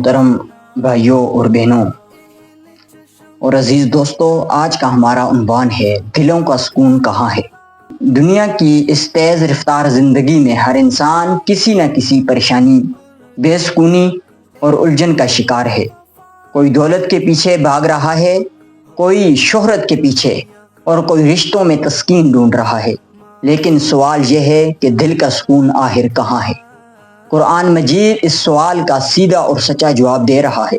محترم بھائیوں اور بہنوں اور عزیز دوستوں، آج کا ہمارا عنوان ہے دلوں کا سکون کہاں ہے۔ دنیا کی اس تیز رفتار زندگی میں ہر انسان کسی نہ کسی پریشانی، بے سکونی اور الجھن کا شکار ہے۔ کوئی دولت کے پیچھے بھاگ رہا ہے، کوئی شہرت کے پیچھے، اور کوئی رشتوں میں تسکین ڈھونڈ رہا ہے، لیکن سوال یہ ہے کہ دل کا سکون آخر کہاں ہے؟ قرآن مجید اس سوال کا سیدھا اور سچا جواب دے رہا ہے۔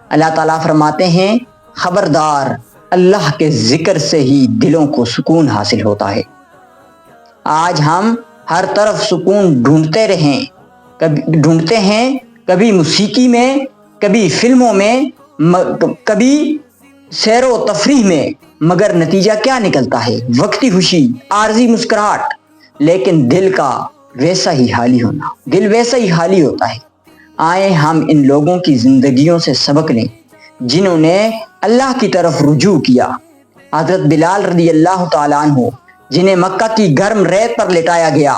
اللہ تعالیٰ فرماتے ہیں، خبردار، اللہ کے ذکر سے ہی دلوں کو سکون حاصل ہوتا ہے۔ آج ہم ہر طرف سکون ڈھونڈتے ہیں، کبھی موسیقی میں، کبھی فلموں میں، کبھی سیر و تفریح میں، مگر نتیجہ کیا نکلتا ہے؟ وقتی خوشی، عارضی مسکراہٹ، لیکن دل ویسا ہی خالی ہوتا ہے۔ آئیں ہم ان لوگوں کی زندگیوں سے سبق لیں جنہوں نے اللہ کی طرف رجوع کیا۔ حضرت بلال رضی اللہ تعالیٰ عنہ، جنہیں مکہ کی گرم ریت پر لٹایا گیا،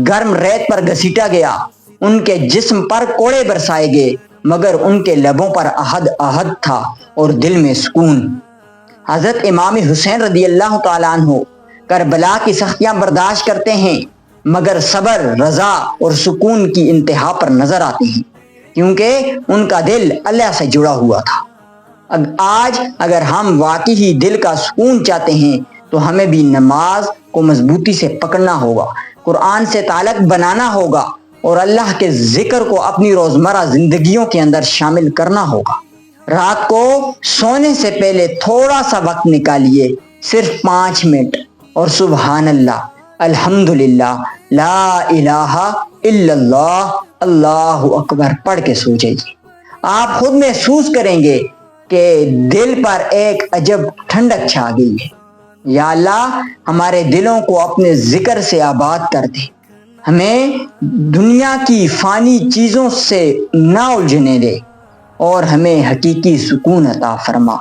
گرم ریت پر گھسیٹا گیا، ان کے جسم پر کوڑے برسائے گئے، مگر ان کے لبوں پر عہد تھا اور دل میں سکون۔ حضرت امام حسین رضی اللہ تعالیٰ عنہ کربلا کی سختیاں برداشت کرتے ہیں، مگر صبر، رضا اور سکون کی انتہا پر نظر آتے ہیں، کیونکہ ان کا دل اللہ سے جڑا ہوا تھا۔ آج اگر ہم واقعی دل کا سکون چاہتے ہیں تو ہمیں بھی نماز کو مضبوطی سے پکڑنا ہوگا، قرآن سے تعلق بنانا ہوگا اور اللہ کے ذکر کو اپنی روزمرہ زندگیوں کے اندر شامل کرنا ہوگا۔ رات کو سونے سے پہلے تھوڑا سا وقت نکالیے، صرف 5 منٹ، اور سبحان اللہ، الحمدللہ، لا الہ الا اللہ، اللہ اکبر پڑھ کے سو جائیے۔ آپ خود محسوس کریں گے کہ دل پر ایک عجب ٹھنڈک چھا گئی ہے۔ یا اللہ، ہمارے دلوں کو اپنے ذکر سے آباد کر دے، ہمیں دنیا کی فانی چیزوں سے نہ الجھنے دے اور ہمیں حقیقی سکون عطا فرما۔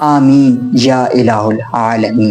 آمین یا الہ العالمین۔